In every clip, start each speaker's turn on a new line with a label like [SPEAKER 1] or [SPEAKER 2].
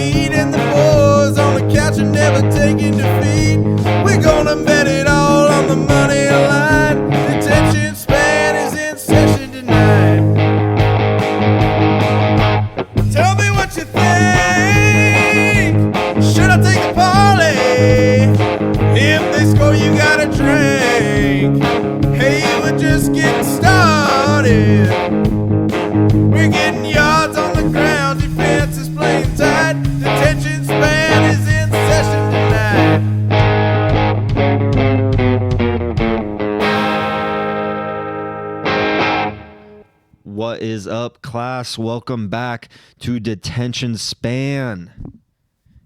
[SPEAKER 1] Pete and the boys on the couch are never taking defeat. We're gonna bet it all on the money line. Detention span is in session tonight. Tell me what you think. Should I take the parlay? If they score, you gotta drink. Hey, we're just getting started. We're getting yards on the ground. Defense is playing tight. Detention span is in session tonight.
[SPEAKER 2] What is up, class? Welcome back to Detention Span.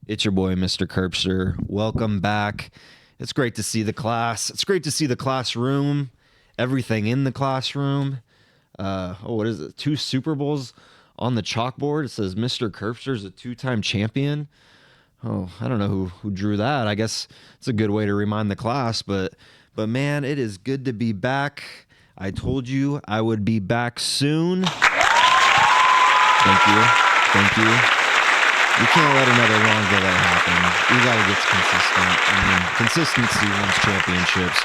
[SPEAKER 2] It's your boy, Mr. Kerbster. Welcome back. It's great to see the class. It's great to see the classroom, everything in the classroom. What is it? 2 Super Bowls on the chalkboard. It says Mr. Kerbster is a 2-time champion. Oh, I don't know who drew that. I guess it's a good way to remind the class, but man, it is good to be back. I told you I would be back soon. Thank you. You can't let another long delay happen. You got to get consistent. I mean, consistency wins championships.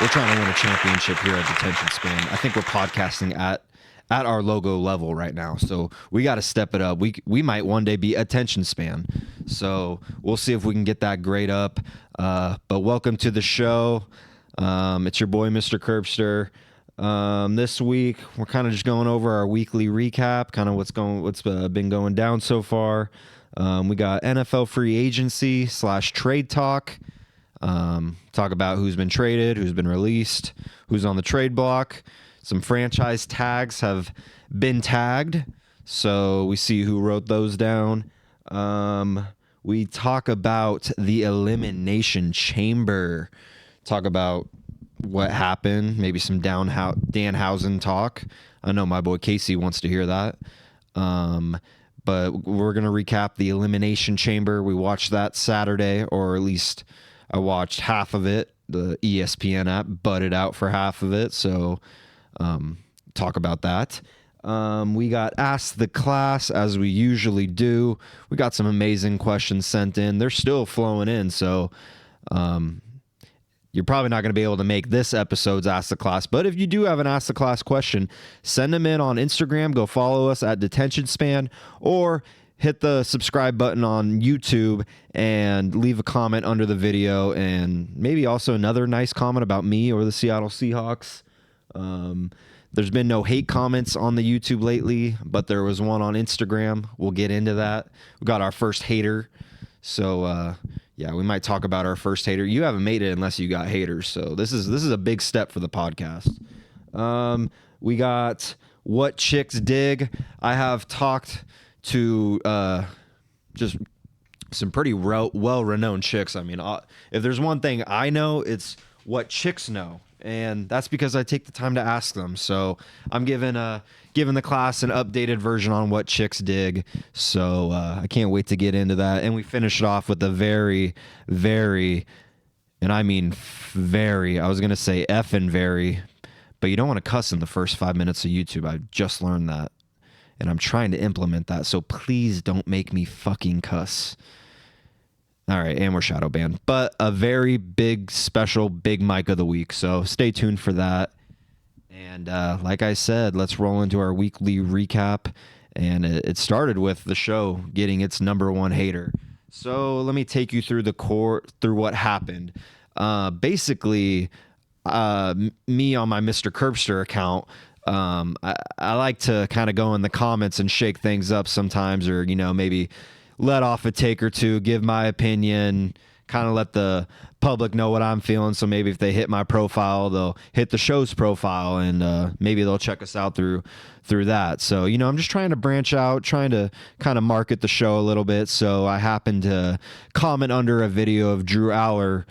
[SPEAKER 2] We're trying to win a championship here at Detention Span. I think we're podcasting at our logo level right now, so we got to step it up. We might one day be Attention Span, so we'll see if we can get that grade up. But welcome to the show. It's your boy, Mr. Kerbster. This week we're kind of just going over our weekly recap, kind of what's been going down so far. We got NFL free agency / trade talk. Talk about who's been traded, who's been released, who's on the trade block. Some franchise tags have been tagged, so we see who wrote those down. We talk about the Elimination Chamber. Talk about what happened, maybe some Danhausen talk. I know my boy Casey wants to hear that. But we're going to recap the Elimination Chamber. We watched that Saturday, or at least I watched half of it. The ESPN app butted out for half of it, so talk about that. We got Ask the Class, as we usually do. We got some amazing questions sent in. They're still flowing in, so you're probably not going to be able to make this episode's Ask the Class, but if you do have an Ask the Class question, send them in on Instagram. Go follow us at Detention Span, or hit the subscribe button on YouTube and leave a comment under the video, and maybe also another nice comment about me or the Seattle Seahawks. There's been no hate comments on the YouTube lately, but there was one on Instagram. We'll get into that. We got our first hater, so yeah, we might talk about our first hater. You haven't made it unless you got haters, so this is a big step for the podcast. We got What Chicks Dig. I have talked to just some pretty well-renowned chicks. I mean, if there's one thing I know, it's what chicks know, and that's because I take the time to ask them. So I'm giving the class an updated version on What Chicks Dig. So I can't wait to get into that. And we finished it off with a very, very, and I mean very, I was going to say effing very, but you don't want to cuss in the first 5 minutes of YouTube. I just learned that, and I'm trying to implement that. So please don't make me fucking cuss. All right, and we're shadow banned. But a very big, special, big mic of the week. So stay tuned for that. And like I said, let's roll into our weekly recap. And it started with the show getting its number 1 hater. So let me take you through through what happened. Basically, me on my Mr. Kerbster account, I like to kind of go in the comments and shake things up sometimes, or maybe let off a take or two, give my opinion, kind of let the public know what I'm feeling. So maybe if they hit my profile, they'll hit the show's profile, and maybe they'll check us out through that. So, I'm just trying to branch out, trying to kind of market the show a little bit. So I happened to comment under a video of Drew Aller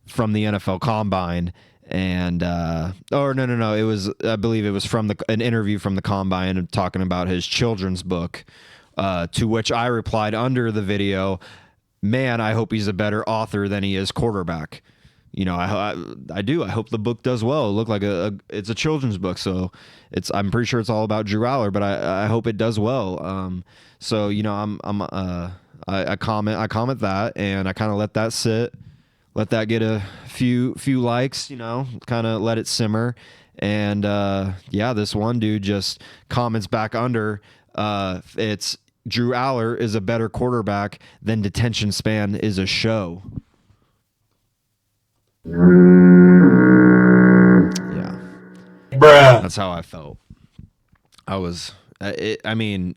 [SPEAKER 2] from the NFL Combine. And I believe it was from an interview from the Combine, and talking about his children's book, to which I replied under the video, man, I hope he's a better author than he is quarterback. I do. I hope the book does well. It looked like it's a children's book, so I'm pretty sure it's all about Drew Aller, but I hope it does well. I'm I comment that, and I kind of let that sit, let that get a few likes, kind of let it simmer. And this one dude just comments back under, it's Drew Aller is a better quarterback than Detention Span is a show. Yeah.
[SPEAKER 1] Bruh.
[SPEAKER 2] That's how I felt. I mean,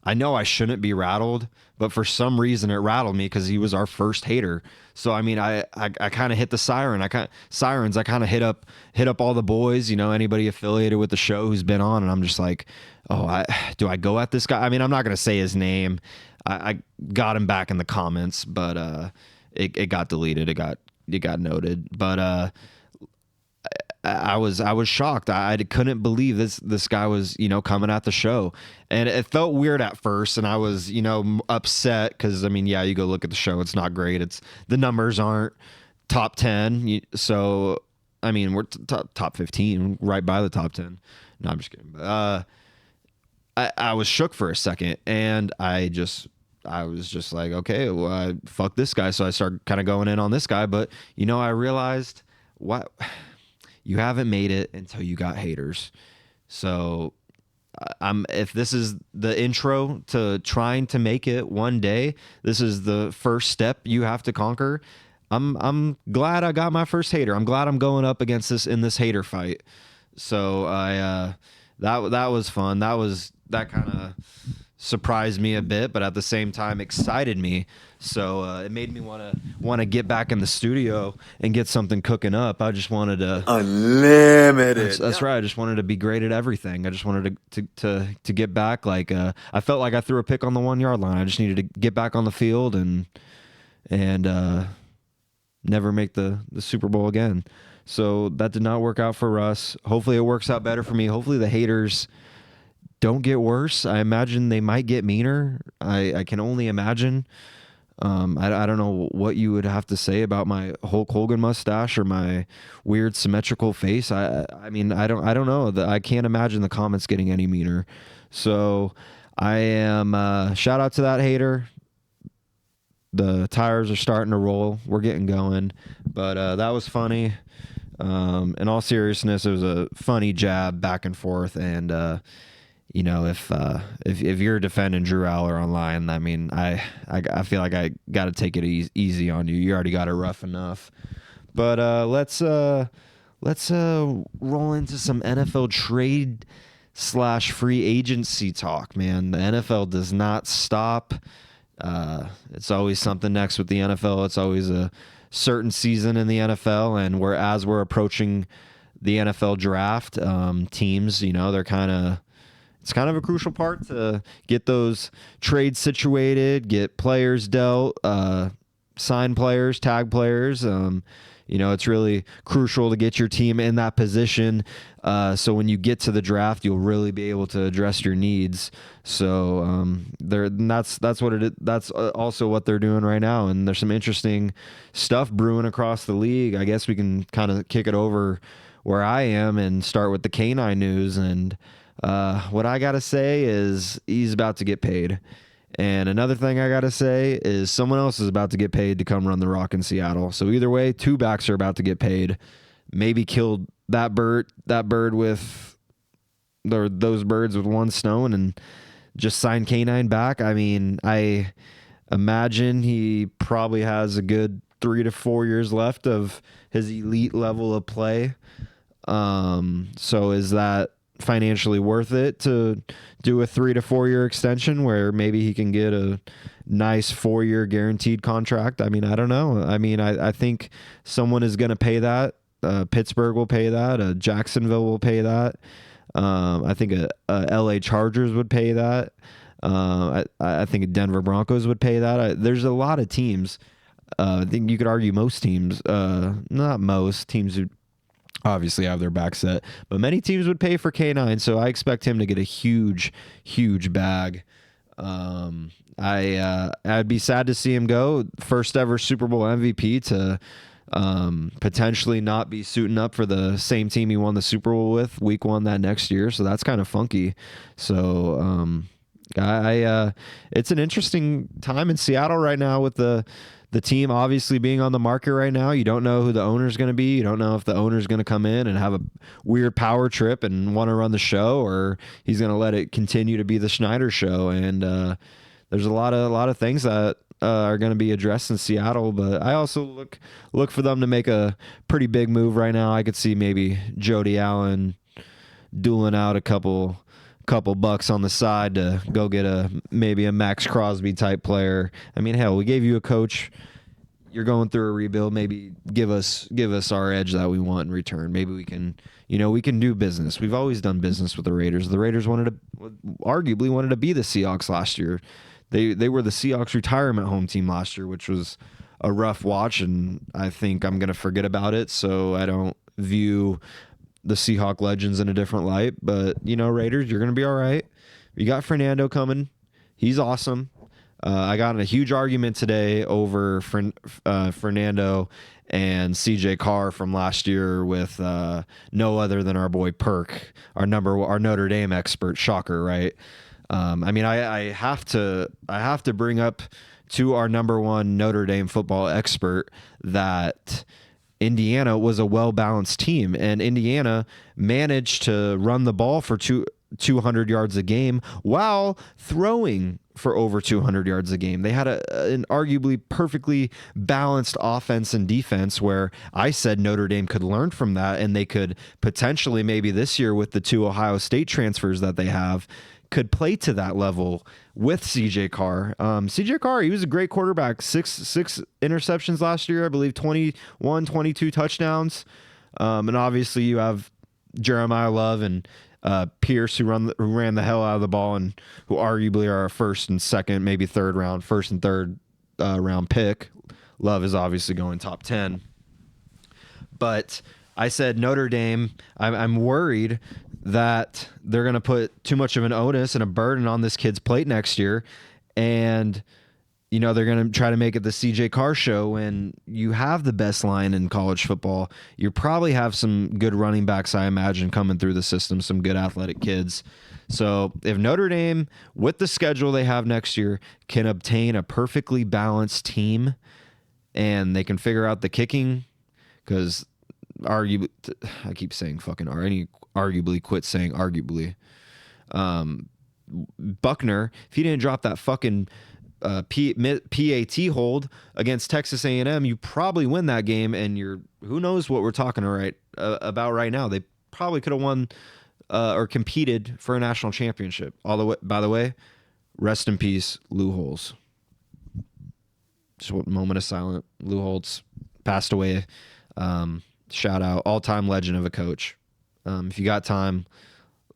[SPEAKER 2] I know I shouldn't be rattled, but for some reason it rattled me because he was our first hater. So I mean, I kind of hit the siren. I kind of hit up all the boys, anybody affiliated with the show who's been on, and I'm just like, do I go at this guy? I mean, I'm not gonna say his name. I got him back in the comments, but it got deleted. It got noted, but I was shocked. I couldn't believe this guy was, coming at the show, and it felt weird at first, and I was, upset because I mean, yeah, you go look at the show, it's not great. The numbers aren't top 10, so I mean, we're top 15, right by the top 10. No, I'm just kidding. But, I was shook for a second, and I was just like, okay, well, fuck this guy. So I started kind of going in on this guy, but I realized what. You haven't made it until you got haters. So if this is the intro to trying to make it one day, this is the first step you have to conquer. I'm glad I got my first hater. I'm glad I'm going up against this in this hater fight. So that was fun. That kind of surprised me a bit, but at the same time excited me. So it made me want to get back in the studio and get something cooking up. I just wanted to
[SPEAKER 1] unlimited.
[SPEAKER 2] That's right. I just wanted to be great at everything. I just wanted to get back. Like I felt like I threw a pick on the 1 yard line. I just needed to get back on the field and never make the Super Bowl again. So that did not work out for Russ. Hopefully it works out better for me. Hopefully the haters don't get worse. I imagine they might get meaner. I can only imagine. I don't know what you would have to say about my Hulk Hogan mustache or my weird symmetrical face. I mean, I don't know. I can't imagine the comments getting any meaner. So I am, shout out to that hater. The tires are starting to roll. We're getting going, but that was funny. In all seriousness, it was a funny jab back and forth, and if you're defending Drew Aller online, I mean, I feel like I got to take it easy on you. You already got it rough enough. But let's roll into some NFL trade / free agency talk, man. The NFL does not stop. It's always something next with the NFL. It's always a certain season in the NFL, and as we're approaching the NFL draft, teams, it's kind of a crucial part to get those trades situated, get players dealt, sign players, tag players. It's really crucial to get your team in that position. So when you get to the draft, you'll really be able to address your needs. So that's what it is. That's also what they're doing right now. And there's some interesting stuff brewing across the league. I guess we can kind of kick it over where I am and start with the K9 news. And what I got to say is he's about to get paid. And another thing I got to say is someone else is about to get paid to come run the Rock in Seattle. So either way, two backs are about to get paid. Maybe killed that bird with those birds with one stone and just sign K9 back. I mean, I imagine he probably has a good 3 to 4 years left of his elite level of play. So is that financially worth it to do a 3 to 4 year extension where maybe he can get a nice 4-year guaranteed contract? I mean, I don't know. I mean, I think someone is going to pay that. Pittsburgh will pay that. Jacksonville will pay that. I think LA Chargers would pay that. I think Denver Broncos would pay that. There's a lot of teams. I think you could argue most teams, not most teams who obviously have their back set, but many teams would pay for K9. So I expect him to get a huge, huge bag. I'd be sad to see him go. First ever Super Bowl MVP to potentially not be suiting up for the same team he won the Super Bowl with week 1 that next year. So that's kind of funky. So It's an interesting time in Seattle right now with the team obviously being on the market right now. You don't know who the owner's going to be. You don't know if the owner's going to come in and have a weird power trip and want to run the show, or he's going to let it continue to be the Schneider show. And there's a lot of things that are going to be addressed in Seattle. But I also look for them to make a pretty big move right now. I could see maybe Jody Allen dueling out a couple bucks on the side to go get maybe a Max Crosby type player. I mean, hell, we gave you a coach. You're going through a rebuild. Maybe give us our edge that we want in return. Maybe we can do business. We've always done business with the Raiders. The Raiders arguably wanted to be the Seahawks last year. They were the Seahawks retirement home team last year, which was a rough watch, and I think I'm going to forget about it, so I don't view the Seahawk legends in a different light. But, Raiders, you're going to be all right. You got Fernando coming. He's awesome. I got in a huge argument today over Fernando and CJ Carr from last year with no other than our boy Perk, our Notre Dame expert. Shocker, right? I have to bring up to our number one Notre Dame football expert that Indiana was a well-balanced team, and Indiana managed to run the ball for 200 yards a game while throwing for over 200 yards a game. They had an arguably perfectly balanced offense and defense, where I said Notre Dame could learn from that, and they could potentially, maybe this year with the 2 Ohio State transfers that they have, could play to that level with CJ Carr. CJ Carr, he was a great quarterback. Six interceptions last year, I believe 22 touchdowns. And obviously you have Jeremiah Love and Pierce who ran the hell out of the ball, and who arguably are a first and third round pick. Love is obviously going top 10. But I said Notre Dame, I'm worried that they're going to put too much of an onus and a burden on this kid's plate next year. And, they're going to try to make it the CJ Carr show when you have the best line in college football. You probably have some good running backs, I imagine, coming through the system, some good athletic kids. So if Notre Dame, with the schedule they have next year, can obtain a perfectly balanced team, and they can figure out the kicking, because arguably, I keep saying fucking R. I need arguably quit saying arguably. Buckner, if he didn't drop that fucking PAT hold against Texas A&M, you probably win that game, and who knows what we're talking about right now. They probably could have won or competed for a national championship. By the way, rest in peace, Lou Holtz. Just a moment of silence. Lou Holtz passed away. Shout out, all-time legend of a coach. If you got time,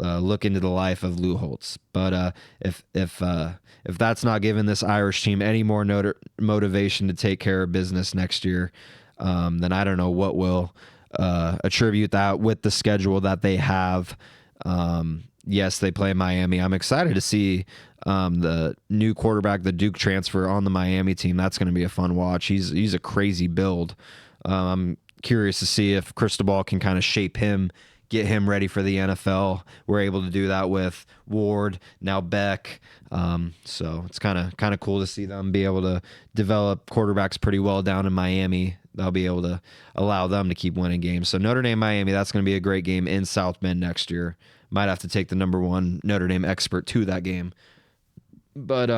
[SPEAKER 2] look into the life of Lou Holtz. But if that's not giving this Irish team any more motivation to take care of business next year, then I don't know what will. Attribute that with the schedule that they have. Yes, they play Miami. I'm excited to see the new quarterback, the Duke transfer, on the Miami team. That's going to be a fun watch. He's a crazy build. I'm curious to see if Cristobal can kind of shape him, get him ready for the NFL. We're able to do that with Ward, now Beck. So it's kind of cool to see them be able to develop quarterbacks pretty well down in Miami. They'll be able to allow them to keep winning games. So Notre Dame, Miami, that's going to be a great game in South Bend next year. Might have to take the number one Notre Dame expert to that game. But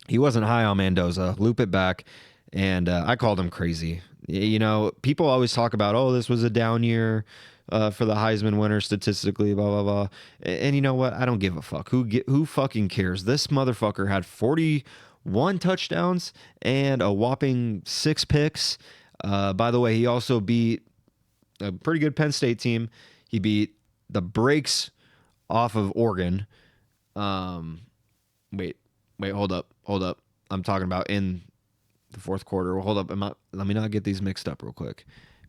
[SPEAKER 2] he wasn't high on Mendoza. Loop it back. And I called him crazy. People always talk about, this was a down year for the Heisman winner statistically, blah, blah, blah. And you know what? I don't give a fuck. Who fucking cares? This motherfucker had 41 touchdowns and a whopping 6 picks. By the way, he also beat a pretty good Penn State team. He beat the brakes off of Oregon. Wait, hold up. I'm talking about in the fourth quarter. Hold up. Let me not get these mixed up real quick.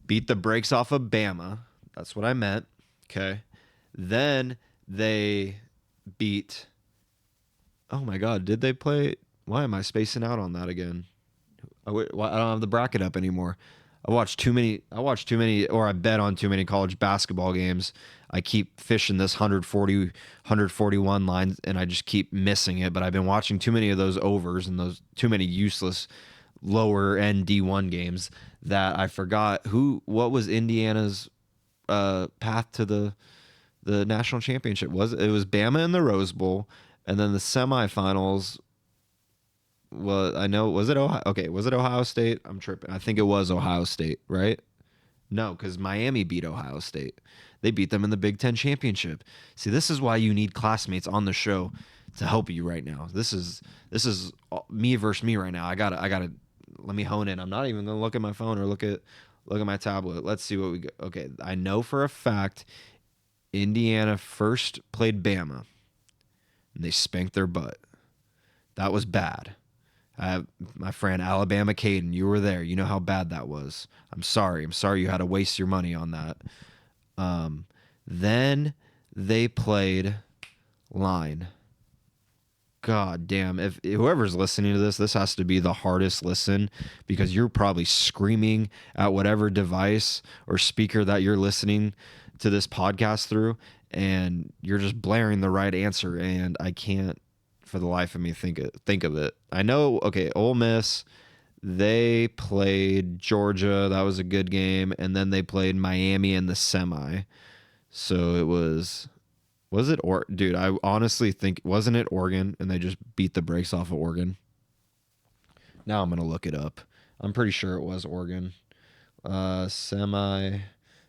[SPEAKER 2] Beat the brakes off of Bama. That's what I meant. Okay. Then they beat. Oh my God. Did they play? Why am I spacing out on that again? I don't have the bracket up anymore. I watched too many, or I bet on too many college basketball games. I keep fishing this 141 line, and I just keep missing it. But I've been watching too many of those overs and those too many useless lower end D1 games that I forgot what was Indiana's path to the national championship. It was Bama in the Rose Bowl, and then the semifinals. Well, I know, was it Ohio? Okay, was it Ohio State? I'm tripping. I think it was Ohio State, right? No, because Miami beat Ohio State. They beat them in the Big Ten championship. See, this is why you need classmates on the show to help you right now. This is me versus me right now. I gotta let me hone in. I'm not even gonna look at my phone or look at my tablet. Let's see what we got. Okay, I know for a fact Indiana first played Bama, and they spanked their butt. That was bad. My friend Alabama Caden, you were there. You know how bad that was. I'm sorry you had to waste your money on that. Then they played Line. God damn. If whoever's listening to this has to be the hardest listen, because you're probably screaming at whatever device or speaker that you're listening to this podcast through, and you're just blaring the right answer, and I can't for the life of me think of it. I know, okay, Ole Miss, they played Georgia. That was a good game. And then they played Miami in the semi. So it was it, dude, I honestly think, wasn't it Oregon? And they just beat the brakes off of Oregon. Now I'm going to look it up. I'm pretty sure it was Oregon. Semi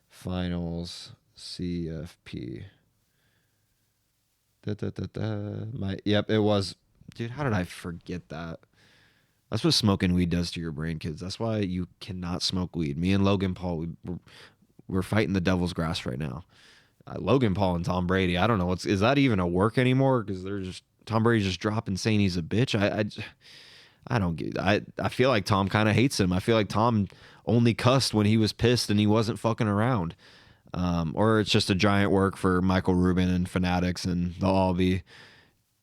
[SPEAKER 2] finals CFP. Yep, it was. Dude, how did I forget that? That's what smoking weed does to your brain, kids. That's why you cannot smoke weed. Me and Logan Paul, we're fighting the devil's grass right now. Logan Paul and Tom Brady, I don't know, is that even a work anymore? Because Tom Brady's just dropping saying he's a bitch. I don't get. I feel like Tom kind of hates him. I feel like Tom only cussed when he was pissed and he wasn't fucking around. Or it's just a giant work for Michael Rubin and Fanatics, and they'll all be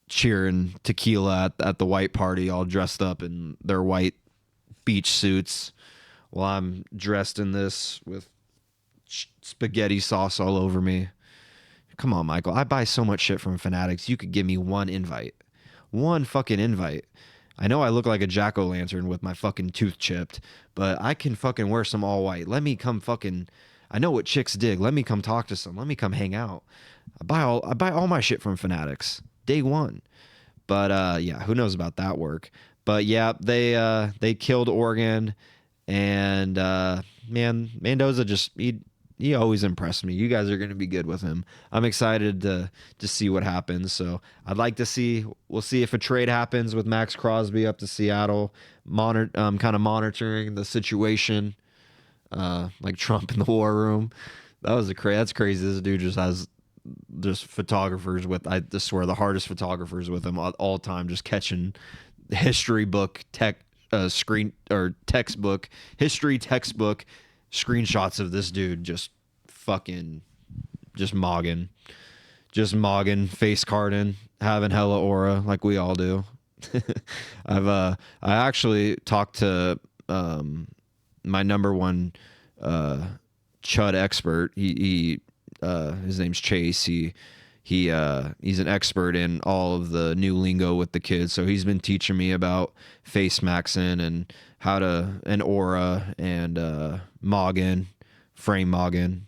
[SPEAKER 2] cheering tequila at the white party, all dressed up in their white beach suits, while I'm dressed in this with spaghetti sauce all over me. Come on, Michael. I buy so much shit from Fanatics. You could give me one fucking invite. I know I look like a jack-o'-lantern with my fucking tooth chipped, but I can fucking wear some all white. Let me come fucking... I know what chicks dig. Let me come talk to some. Let me come hang out. I buy all my shit from Fanatics day one. But yeah, who knows about that work? But yeah, they killed Oregon, and man, Mendoza just he always impressed me. You guys are going to be good with him. I'm excited to see what happens. So I'd like to see. We'll see if a trade happens with Max Crosby up to Seattle. Kind of monitoring the situation. Like Trump in the war room. That's crazy. This dude just has photographers with, I just swear, the hardest photographers with him all time, just catching history book textbook screenshots of this dude just mogging, face carding, having hella aura like we all do. I actually talked to my number one chud expert. He his name's Chase. He's an expert in all of the new lingo with the kids. So he's been teaching me about face maxing and an aura and mogging, frame mogging,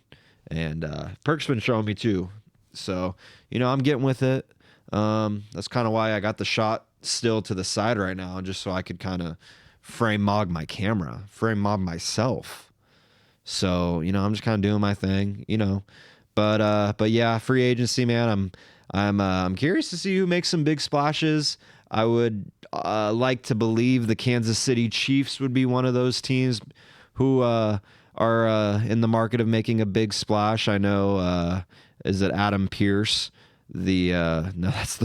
[SPEAKER 2] and Perk's been showing me too. So I'm getting with it. That's kind of why I got the shot still to the side right now, just so I could kind of frame mog my camera, frame mog myself. So, I'm just kind of doing my thing, but yeah, free agency, man. I'm curious to see who makes some big splashes. I would like to believe the Kansas City Chiefs would be one of those teams who are in the market of making a big splash. I know, is it Adam Pierce? Isn't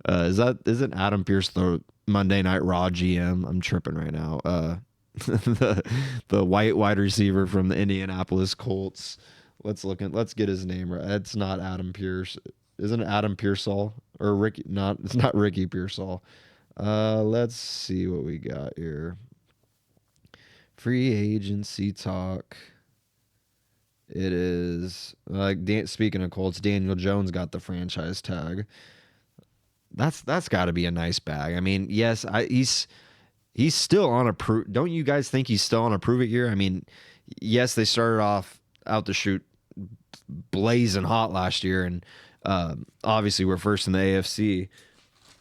[SPEAKER 2] Adam Pierce the Monday Night Raw GM? I'm tripping right now. The white wide receiver from the Indianapolis Colts. Let's get his name right. It's not Adam Pierce. Isn't it Adam Pearsall or Ricky? It's not Ricky Pearsall. Let's see what we got here. Free agency talk. It is like speaking of Colts, Daniel Jones got the franchise tag. That's got to be a nice bag. I mean, yes, he's still on a prove. Don't you guys think he's still on a prove it year? I mean, yes, they started off out the chute blazing hot last year, and obviously we're first in the AFC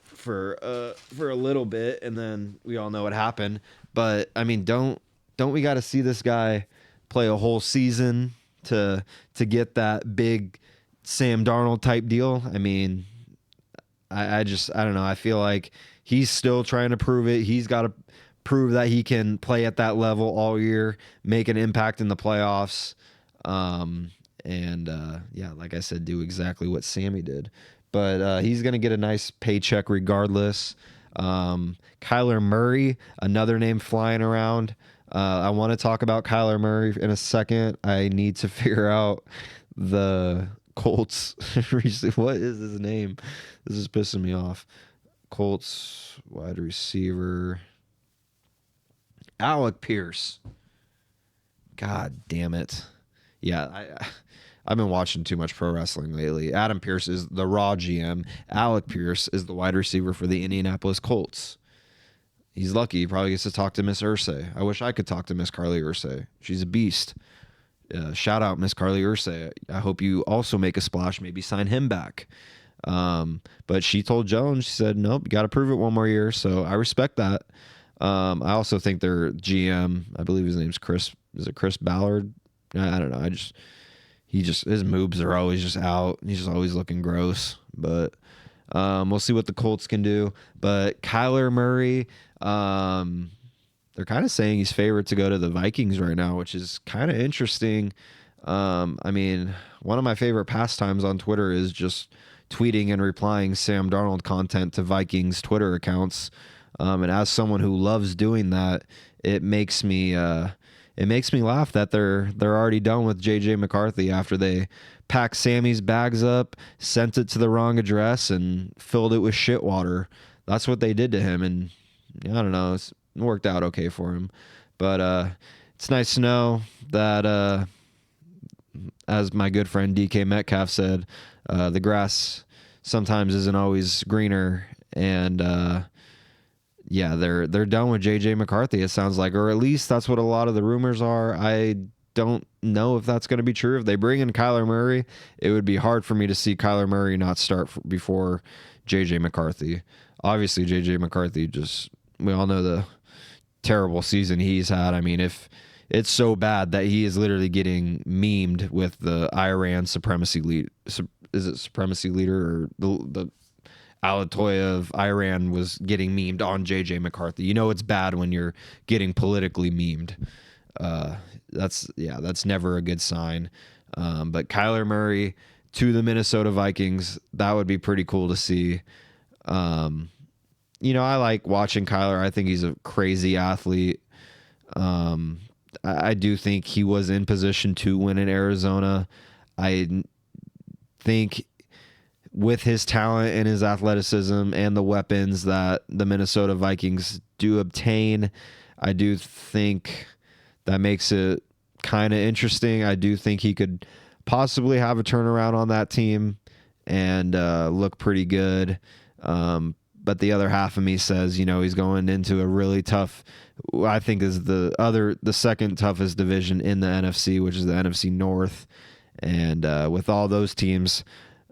[SPEAKER 2] for a little bit, and then we all know what happened. But I mean, don't we got to see this guy play a whole season to get that big Sam Darnold type deal? I mean, I don't know. I feel like he's still trying to prove it. He's got to prove that he can play at that level all year, make an impact in the playoffs. Yeah, like I said, do exactly what Sammy did. But he's going to get a nice paycheck regardless. Kyler Murray, another name flying around. I want to talk about Kyler Murray in a second. I need to figure out the Colts. What is his name? This is pissing me off. Colts wide receiver. Alec Pierce. God damn it. Yeah, I've been watching too much pro wrestling lately. Adam Pierce is the Raw GM. Alec Pierce is the wide receiver for the Indianapolis Colts. He's lucky. He probably gets to talk to Miss Irsay. I wish I could talk to Miss Carly Irsay. She's a beast. Shout out Miss Carly Irsay. I hope you also make a splash. Maybe sign him back. But she told Jones, she said, nope, you got to prove it one more year. So I respect that. I also think their GM, I believe his name's Chris. Is it Chris Ballard? I don't know. His moves are always just out. He's just always looking gross. But we'll see what the Colts can do. But Kyler Murray, they're kind of saying he's favored to go to the Vikings right now, which is kind of interesting. I mean, one of my favorite pastimes on Twitter is just tweeting and replying Sam Darnold content to Vikings Twitter accounts. And as someone who loves doing that, it makes me laugh that they're already done with JJ McCarthy after they packed Sammy's bags up, sent it to the wrong address, and filled it with shit water. That's what they did to him, and I don't know, it worked out okay for him. But it's nice to know that, as my good friend DK Metcalf said, the grass sometimes isn't always greener, and yeah, they're done with JJ McCarthy, it sounds like, or at least that's what a lot of the rumors are. I don't know if that's going to be true. If they bring in Kyler Murray, it would be hard for me to see Kyler Murray not start before JJ McCarthy. Obviously, JJ McCarthy, we all know the terrible season he's had. I mean, if it's so bad that he is literally getting memed with the Iran supremacy lead. Is it supremacy leader, or the Alatoya of Iran was getting memed on JJ McCarthy? You know it's bad when you're getting politically memed. That's never a good sign. But Kyler Murray to the Minnesota Vikings, that would be pretty cool to see. I like watching Kyler. I think he's a crazy athlete. I do think he was in position to win in Arizona. I think with his talent and his athleticism and the weapons that the Minnesota Vikings do obtain, I do think that makes it kind of interesting. I do think he could possibly have a turnaround on that team and look pretty good. But the other half of me says, he's going into a really tough, I think is the second toughest division in the NFC, which is the NFC North. And with all those teams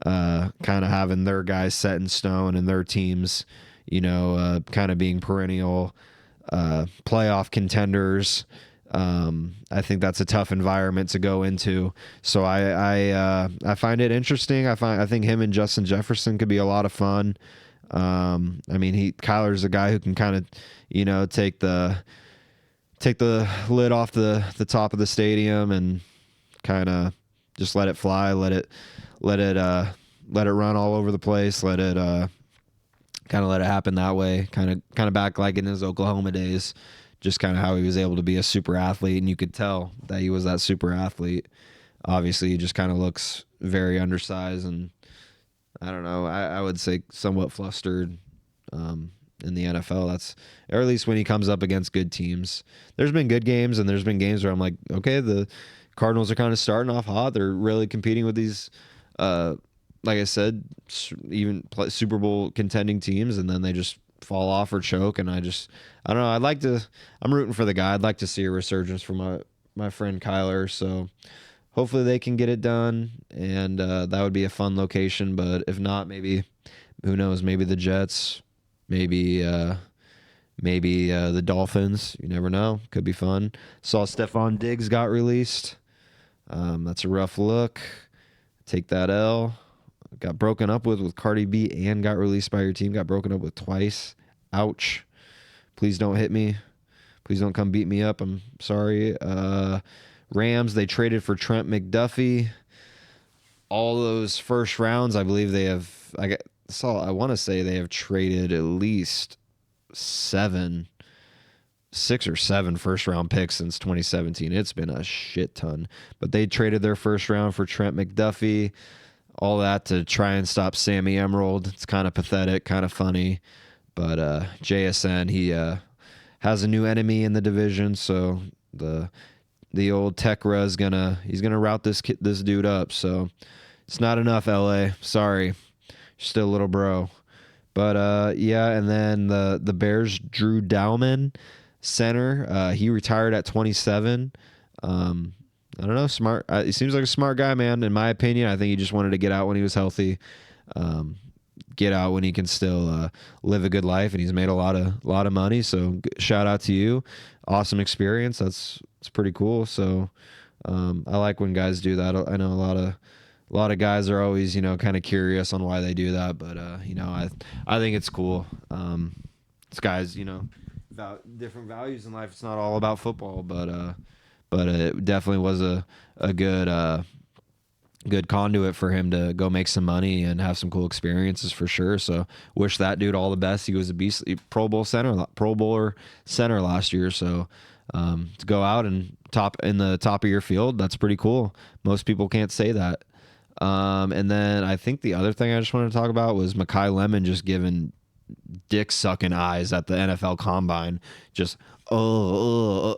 [SPEAKER 2] kind of having their guys set in stone and their teams, kind of being perennial playoff contenders, I think that's a tough environment to go into. So I find it interesting. I think him and Justin Jefferson could be a lot of fun. Kyler's a guy who can kind of, take the lid off the top of the stadium and kind of just let it fly, let it run all over the place, let it happen that way, kind of back like in his Oklahoma days, just kind of how he was able to be a super athlete, and you could tell that he was that super athlete. Obviously, he just kind of looks very undersized and, I don't know, I would say somewhat flustered. in the NFL. Or at least when he comes up against good teams. There's been good games, and there's been games where I'm like, okay, the Cardinals are kind of starting off hot. They're really competing with these, like I said, even Super Bowl contending teams, and then they just fall off or choke. And I don't know. I'm rooting for the guy. I'd like to see a resurgence from my friend Kyler. So hopefully they can get it done, and that would be a fun location. But if not, maybe, who knows? Maybe the Jets, maybe the Dolphins. You never know. Could be fun. Saw Stephon Diggs got released. That's a rough look. Take that L. Got broken up with Cardi B and got released by your team. Got broken up with twice. Ouch. Please don't hit me. Please don't come beat me up. I'm sorry. Rams, they traded for Trent McDuffie. All those first rounds, I believe they have. I want to say they have traded at least 6 or 7 first round picks since 2017. It's been a shit ton. But they traded their first round for Trent McDuffie. All that to try and stop Sammy Emerald. It's kind of pathetic, kind of funny. But JSN, he has a new enemy in the division, so the old Tekra he's gonna route this dude up. So it's not enough, LA. Sorry, you're still a little bro. But yeah, and then the Bears, Drew Dowman, center. He retired at 27. I don't know, smart. He seems like a smart guy, man. In my opinion, I think he just wanted to get out when he was healthy, get out when he can still live a good life, and he's made a lot of money. So shout out to you. Awesome experience. It's pretty cool. So I like when guys do that. I know a lot of guys are always, kind of curious on why they do that, but I think it's cool. It's guys, different values in life. It's not all about football, but it definitely was a good conduit for him to go make some money and have some cool experiences for sure. So wish that dude all the best. He was a beastly Pro Bowler center last year. So to go out and in the top of your field, that's pretty cool. Most people can't say that. And then I think the other thing I just wanted to talk about was Mekhi Lemon just giving dick sucking eyes at the NFL Combine. Just no,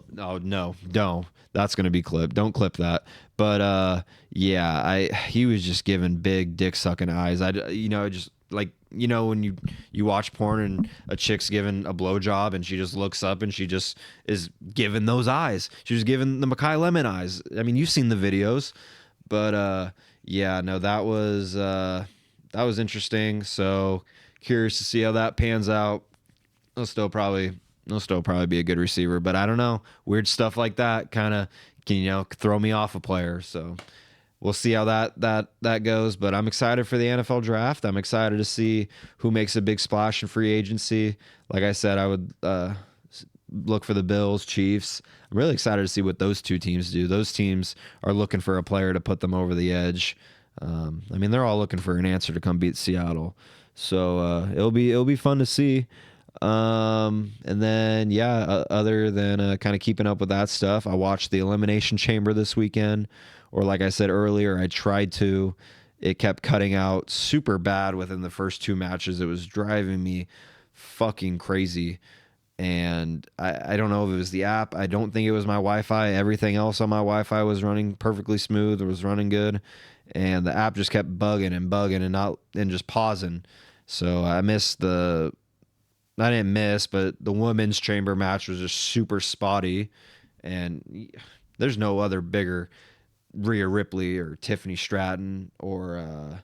[SPEAKER 2] don't. That's gonna be clipped. Don't clip that. But yeah, he was just giving big dick sucking eyes. Just like when you watch porn and a chick's giving a blowjob and she just looks up and she just is giving those eyes. She was giving the Mekhi Lemon eyes. I mean, you've seen the videos, but yeah, no, that was interesting. So curious to see how that pans out. He'll still probably be a good receiver, but I don't know. Weird stuff like that kind of can throw me off a player. So we'll see how that goes. But I'm excited for the NFL draft. I'm excited to see who makes a big splash in free agency. Like I said, I would look for the Bills, Chiefs. I'm really excited to see what those two teams do. Those teams are looking for a player to put them over the edge. I mean, they're all looking for an answer to come beat Seattle. So it'll be fun to see. And then other than kind of keeping up with that stuff, I watched the Elimination Chamber this weekend, or like I said earlier, I tried to. It kept cutting out super bad within the first 2 matches. It was driving me fucking crazy. And I don't know if it was the app. I don't think it was my Wi-Fi. Everything else on my Wi-Fi was running perfectly smooth. It was running good. And the app just kept bugging and just pausing. So I didn't miss, but the women's chamber match was just super spotty. And there's no other bigger Rhea Ripley or Tiffany Stratton or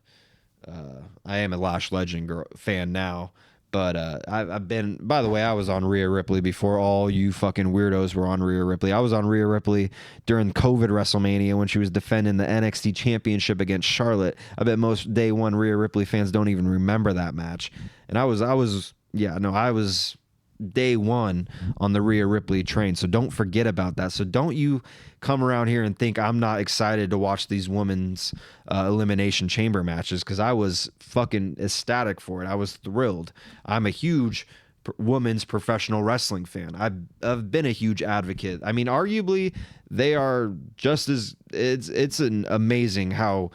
[SPEAKER 2] I am a Lash Legend fan now. But I've been, by the way, I was on Rhea Ripley before all you fucking weirdos were on Rhea Ripley. I was on Rhea Ripley during COVID WrestleMania when she was defending the NXT Championship against Charlotte. I bet most day one Rhea Ripley fans don't even remember that match. And I was day one on the Rhea Ripley train. So don't forget about that. So don't you come around here and think I'm not excited to watch these women's elimination chamber matches, because I was fucking ecstatic for it. I was thrilled. I'm a huge women's professional wrestling fan. I've been a huge advocate. I mean, arguably they are just as it's an amazing how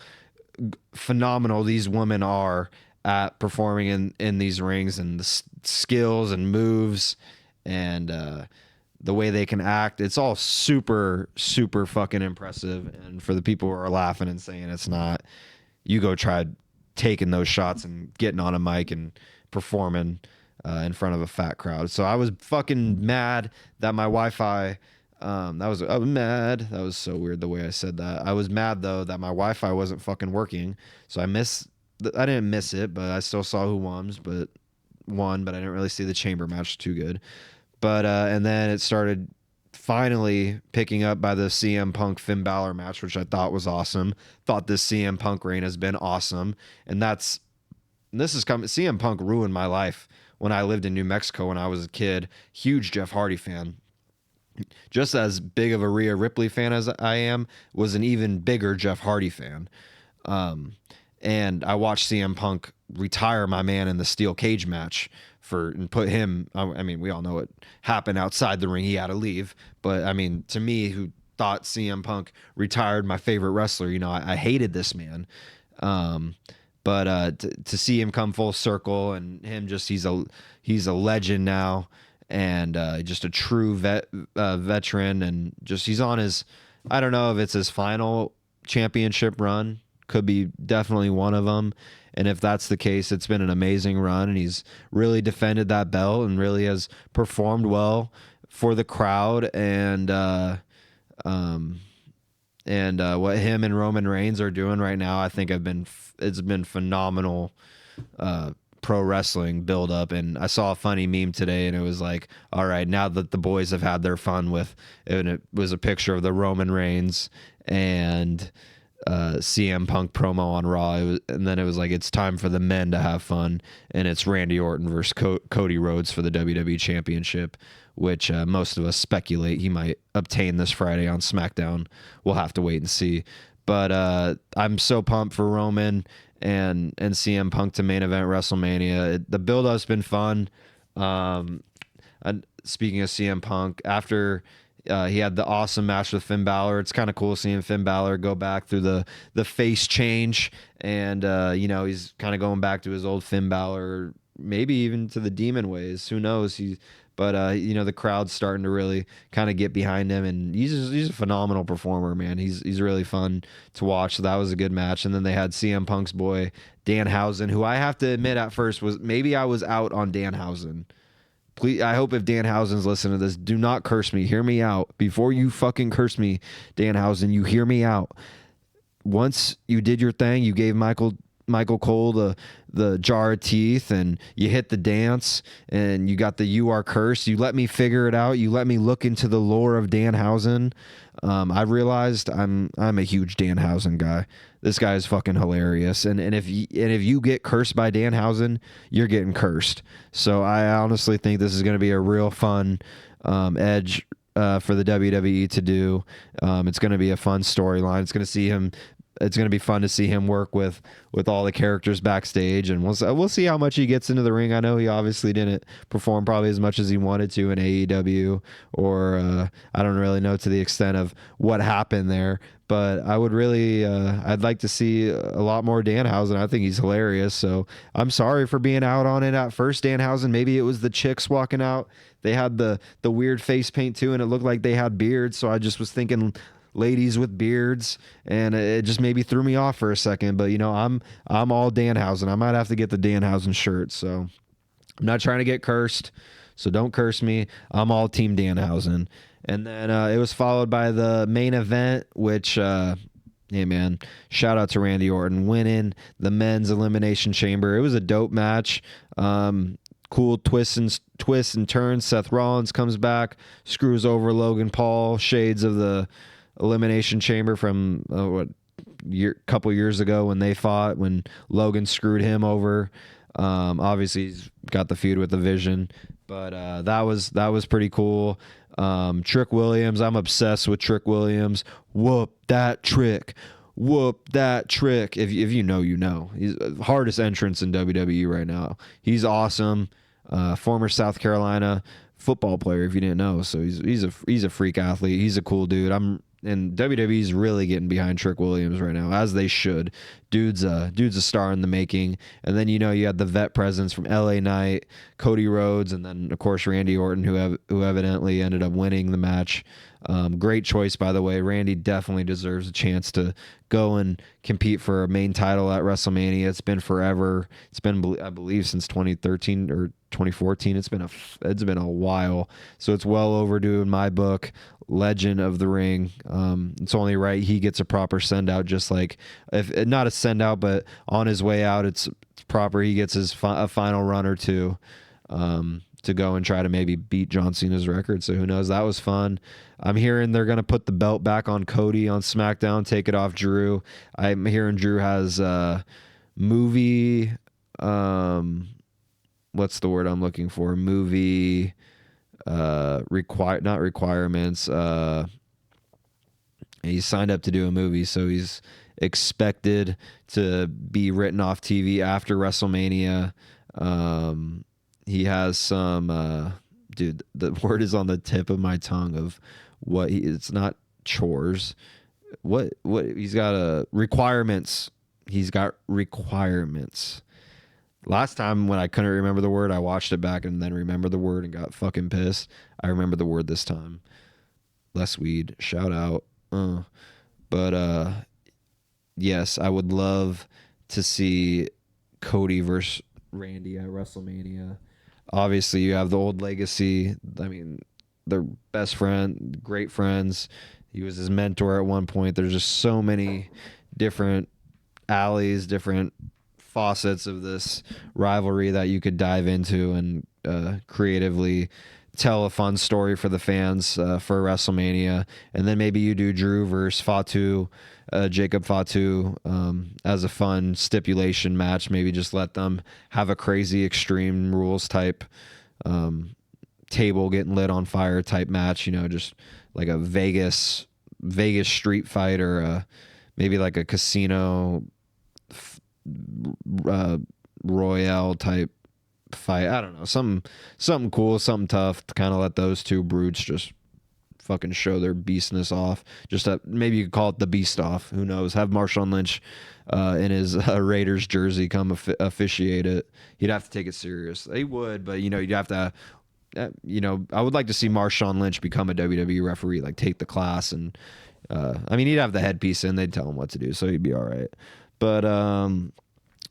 [SPEAKER 2] phenomenal these women are at performing in these rings, and the skills and moves and the way they can act. It's all super, super fucking impressive. And for the people who are laughing and saying it's not, you go try taking those shots and getting on a mic and performing in front of a fat crowd. So I was fucking mad that my Wi-Fi, I was mad. That was so weird the way I said that. I was mad though that my Wi-Fi wasn't fucking working. So I didn't miss it, but I still saw who won, but I didn't really see the chamber match too good. But and then it started finally picking up by the CM Punk Finn Balor match, which I thought was awesome. Thought this CM Punk reign has been awesome, and this is coming. CM Punk ruined my life when I lived in New Mexico when I was a kid. Huge Jeff Hardy fan. Just as big of a Rhea Ripley fan as I am, was an even bigger Jeff Hardy fan. And I watched CM Punk retire my man in the steel cage match and put him. I mean, we all know what happened outside the ring. He had to leave. But I mean, to me, who thought CM Punk retired my favorite wrestler, I hated this man. But to see him come full circle and him he's a legend now, and just a true veteran, and just he's on his, I don't know if it's his final championship run. Could be definitely one of them. And if that's the case, it's been an amazing run, and he's really defended that belt and really has performed well for the crowd. And what him and Roman Reigns are doing right now, I think it's been phenomenal pro wrestling build up. And I saw a funny meme today, and it was like, all right, now that the boys have had their fun with, and it was a picture of the Roman Reigns and CM Punk promo on Raw, and then it was like, it's time for the men to have fun, and it's Randy Orton versus Cody Rhodes for the WWE Championship, which most of us speculate he might obtain this Friday on SmackDown. We'll have to wait and see. But I'm so pumped for Roman and CM Punk to main event WrestleMania. The build-up's been fun. Speaking of CM Punk, after he had the awesome match with Finn Balor, it's kind of cool seeing Finn Balor go back through the face change, and he's kind of going back to his old Finn Balor, maybe even to the demon ways. Who knows? But the crowd's starting to really kind of get behind him, and he's a phenomenal performer, man. He's really fun to watch. So that was a good match. And then they had CM Punk's boy Danhausen, who I have to admit at first maybe I was out on Danhausen. Please, I hope if Danhausen's listening to this, do not curse me. Hear me out. Before you fucking curse me, Danhausen, you hear me out. Once you did your thing, you gave Michael Cole the jar of teeth, and you hit the dance, and you got the "you are cursed." You let me figure it out. You let me look into the lore of Danhausen. I realized I'm a huge Danhausen guy. This guy is fucking hilarious, and if you get cursed by Danhausen, you're getting cursed. So I honestly think this is going to be a real fun edge for the WWE to do. It's going to be a fun storyline. It's going to be fun to see him work with all the characters backstage, and we'll see how much he gets into the ring. I know he obviously didn't perform probably as much as he wanted to in AEW, or I don't really know to the extent of what happened there, but I would really, I'd like to see a lot more Danhausen. I think he's hilarious, so I'm sorry for being out on it at first, Danhausen. Maybe it was the chicks walking out. They had the weird face paint too, and it looked like they had beards, so I just was thinking ladies with beards, and it just maybe threw me off for a second. But I'm all Danhausen. I might have to get the Danhausen shirt. So I'm not trying to get cursed, so don't curse me. I'm all team Danhausen. And then it was followed by the main event, which hey man, shout out to Randy Orton winning the men's elimination chamber. It was a dope match. Cool twists and turns. Seth Rollins comes back, screws over Logan Paul, shades of the Elimination Chamber from couple years ago when they fought, when Logan screwed him over. Obviously he's got the feud with the Vision, but that was pretty cool. Trick Williams, I'm obsessed with Trick Williams. Whoop that trick. If you know, you know. He's the hardest entrance in WWE right now. He's awesome. Former South Carolina football player, if you didn't know. So he's a freak athlete. He's a cool dude. I'm and WWE's really getting behind Trick Williams right now, as they should. Dude's a star in the making. And then you had the vet presence from LA Knight, Cody Rhodes, and then of course Randy Orton, who evidently ended up winning the match. Great choice, by the way. Randy definitely deserves a chance to go and compete for a main title at WrestleMania. It's been forever. It's been, I believe, since 2013 or 2014. It's been a while, so it's well overdue in my book. Legend of the Ring. It's only right he gets a proper send out, just like, if not a send out, but on his way out, it's proper. He gets his a final run or two. To go and try to maybe beat John Cena's record. So who knows? That was fun. I'm hearing they're going to put the belt back on Cody on SmackDown, take it off Drew. I'm hearing Drew has movie, what's the word I'm looking for? Movie, not requirements. He signed up to do a movie, so he's expected to be written off TV after WrestleMania. He has some, dude, the word is on the tip of my tongue of it's not chores. What he's got requirements. He's got requirements. Last time when I couldn't remember the word, I watched it back and then remembered the word and got fucking pissed. I remember the word this time. Less weed. Shout out. But yes, I would love to see Cody versus Randy at WrestleMania. Obviously, you have the old legacy. I mean, they're best friend, great friends. He was his mentor at one point. There's just so many different alleys, different faucets of this rivalry that you could dive into and creatively tell a fun story for the fans for WrestleMania. And then maybe you do Drew versus Fatu, Jacob Fatu, as a fun stipulation match. Maybe just let them have a crazy Extreme Rules type table getting lit on fire type match, just like a Vegas street fight, or maybe like a casino royale type fight. I don't know, something cool, something tough to kind of let those two brutes just fucking show their beastness off. Just maybe you could call it the beast off. Who knows? Have Marshawn Lynch in his Raiders jersey come officiate it. He'd have to take it serious. He would, but you'd have to. I would like to see Marshawn Lynch become a WWE referee, like take the class, and he'd have the headpiece in. They'd tell him what to do, so he'd be all right. But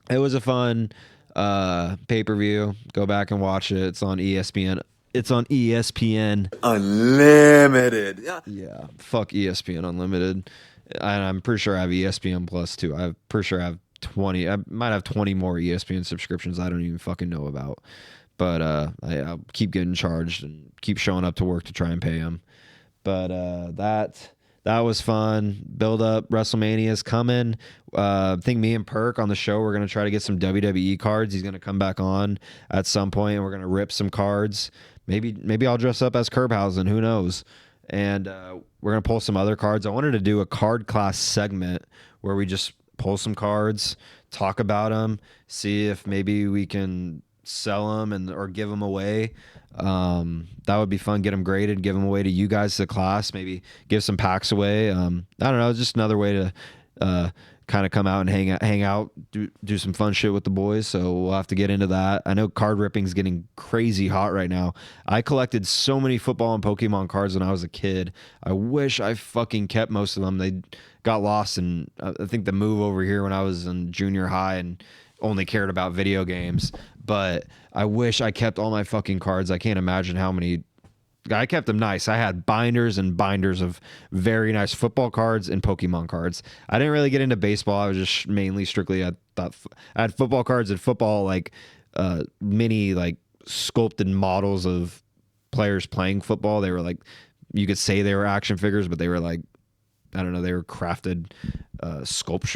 [SPEAKER 2] it was a fun pay-per-view. Go back and watch it. It's on ESPN. It's on ESPN
[SPEAKER 3] Unlimited.
[SPEAKER 2] Yeah, fuck ESPN Unlimited. And I'm pretty sure I have ESPN Plus too. I'm pretty sure I have 20. I might have 20 more ESPN subscriptions I don't even fucking know about. But I'll keep getting charged and keep showing up to work to try and pay them. But that was fun. Build up. WrestleMania's coming. I think me and Perk on the show, we're going to try to get some WWE cards. He's going to come back on at some point, and we're going to rip some cards. Maybe I'll dress up as Curbhausen. Who knows? And we're going to pull some other cards. I wanted to do a card class segment where we just pull some cards, talk about them, see if maybe we can sell them or give them away. That would be fun. Get them graded, give them away to you guys, to the class. Maybe give some packs away. I don't know, just another way to kind of come out and hang out, do some fun shit with the boys. So we'll have to get into that. I know card ripping is getting crazy hot right now. I collected so many football and Pokemon cards when I was a kid. I wish I fucking kept most of them. They got lost, and I think the move over here when I was in junior high and only cared about video games. But I wish I kept all my fucking cards. I can't imagine how many. I kept them nice. I had binders and binders of very nice football cards and Pokemon cards. I didn't really get into baseball. I was just mainly strictly, I had football cards and football, like mini like sculpted models of players playing football. They were like, you could say they were action figures, but they were like, I don't know, they were crafted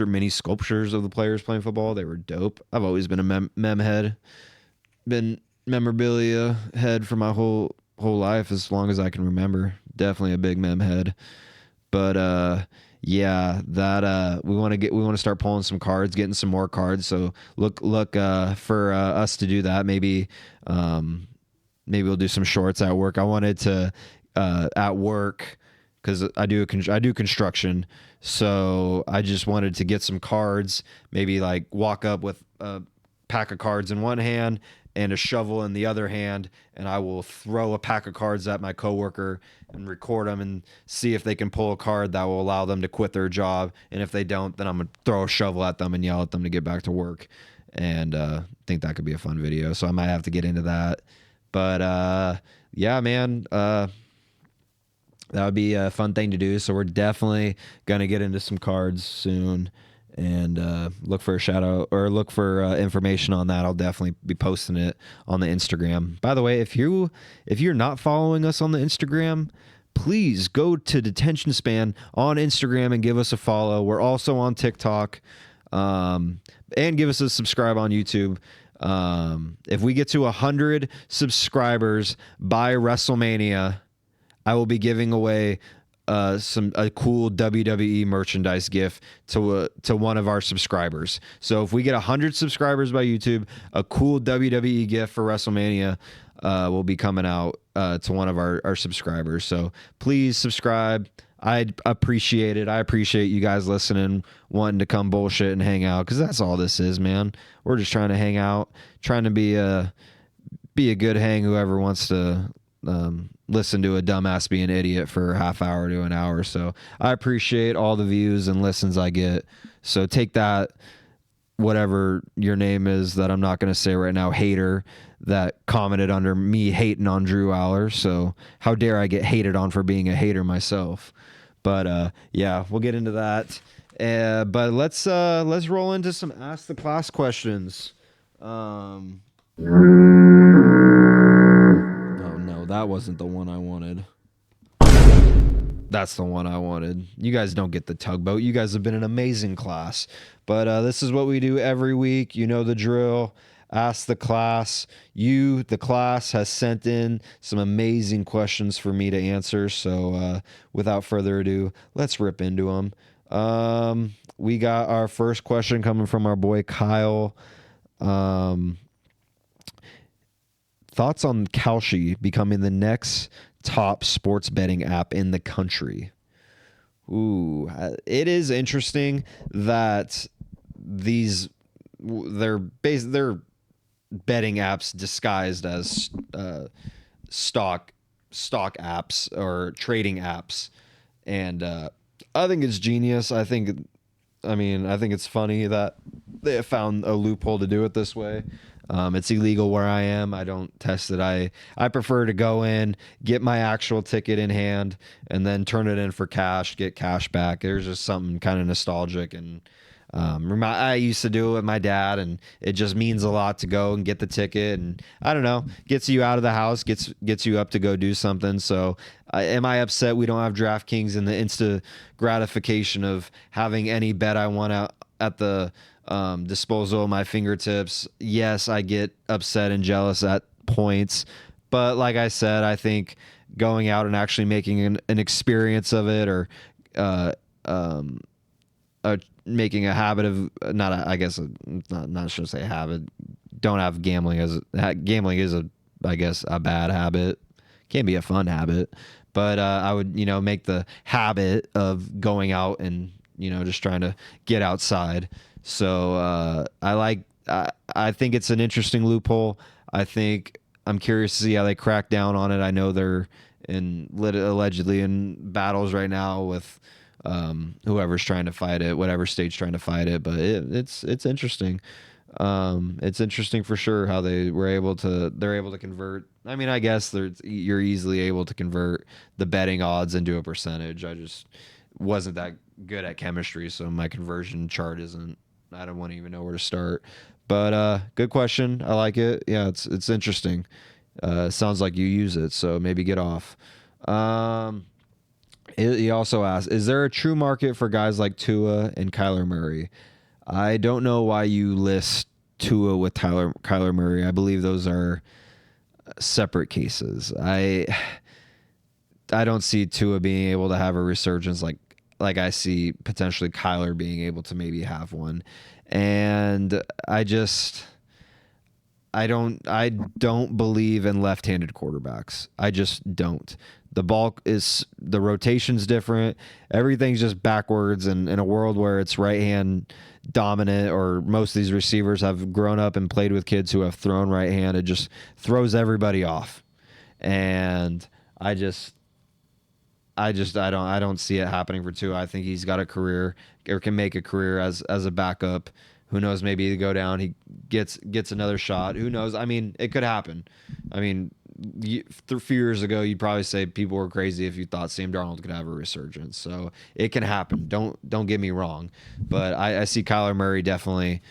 [SPEAKER 2] mini sculptures of the players playing football. They were dope. I've always been a mem head, been memorabilia head for my whole life as long as I can remember. Definitely a big mem head. But yeah, that we want to start pulling some cards, getting some more cards. So look for us to do that. Maybe we'll do some shorts at work. I wanted to at work because I do construction. So I just wanted to get some cards, maybe like walk up with a pack of cards in one hand and a shovel in the other hand, and I will throw a pack of cards at my coworker and record them and see if they can pull a card that will allow them to quit their job. And if they don't, then I'm gonna throw a shovel at them and yell at them to get back to work. And think that could be a fun video. So I might have to get into that. But yeah, man, that would be a fun thing to do. So we're definitely gonna get into some cards soon. And look for a shout out or look for information on that. I'll definitely be posting it on the Instagram. By the way, if you're not following us on the Instagram, please go to Detention Span on Instagram and give us a follow. We're also on TikTok, and give us a subscribe on YouTube. If we get to 100 subscribers by WrestleMania, I will be giving away a cool WWE merchandise gift to one of our subscribers. So if we get 100 subscribers by YouTube, a cool WWE gift for WrestleMania will be coming out to one of our subscribers. So please subscribe. I'd appreciate it. I appreciate you guys listening, wanting to come bullshit and hang out, because that's all this is, man. We're just trying to hang out, trying to be a good hang. Whoever wants to listen to a dumbass be an idiot for a half hour to an hour. So I appreciate all the views and listens I get. So take that, whatever your name is that I'm not going to say right now, hater, that commented under me hating on Drew Aller. So how dare I get hated on for being a hater myself. But yeah, we'll get into that. But let's roll into some Ask the Class questions. Oh no, that wasn't the one I wanted. That's the one I wanted. You guys don't get the tugboat. You guys have been an amazing class. But this is what we do every week. You know the drill. Ask the class. You, the class, has sent in some amazing questions for me to answer. So without further ado, let's rip into them. We got our first question coming from our boy Kyle. Thoughts on Kalshi becoming the next top sports betting app in the country? Ooh, it is interesting that they're betting apps disguised as stock apps or trading apps, and I think it's genius. I think it's funny that they have found a loophole to do it this way. It's illegal where I am. I don't test it. I prefer to go in, get my actual ticket in hand, and then turn it in for cash, get cash back. There's just something kind of nostalgic, and I used to do it with my dad, and it just means a lot to go and get the ticket, and I don't know, gets you out of the house, gets you up to go do something. So am I upset we don't have DraftKings and the instant gratification of having any bet I want out at the disposal of my fingertips? Yes, I get upset and jealous at points, but like I said, I think going out and actually making an experience of it, or making a habit of not should say habit. Don't have gambling is a bad habit. Can be a fun habit, but I would make the habit of going out and just trying to get outside. So I think it's an interesting loophole. I'm curious to see how they crack down on it. I know they're allegedly in battles right now with whoever's trying to fight it, whatever state's trying to fight it. But it's interesting. It's interesting for sure how they're able to convert. I mean, I guess you're easily able to convert the betting odds into a percentage. I just wasn't that good at chemistry, so my conversion chart isn't. I wouldn't even know where to start. But good question. I like it. Yeah, it's interesting. Sounds like you use it, so maybe get off. He also asked, is there a true market for guys like Tua and Kyler Murray? I don't know why you list Tua with Kyler Murray. I believe those are separate cases. I don't see Tua being able to have a resurgence like I see potentially Kyler being able to maybe have one. And I don't believe in left-handed quarterbacks. I just don't. The rotation's different. Everything's just backwards, and in a world where it's right hand dominant, or most of these receivers have grown up and played with kids who have thrown right hand, it just throws everybody off. And I don't see it happening for Tua. I think he's got a career, or can make a career as a backup. Who knows? Maybe he go down, he gets another shot. Who knows? I mean, it could happen. I mean, a few years ago, you'd probably say people were crazy if you thought Sam Darnold could have a resurgence. So it can happen. Don't get me wrong, but I see Kyler Murray definitely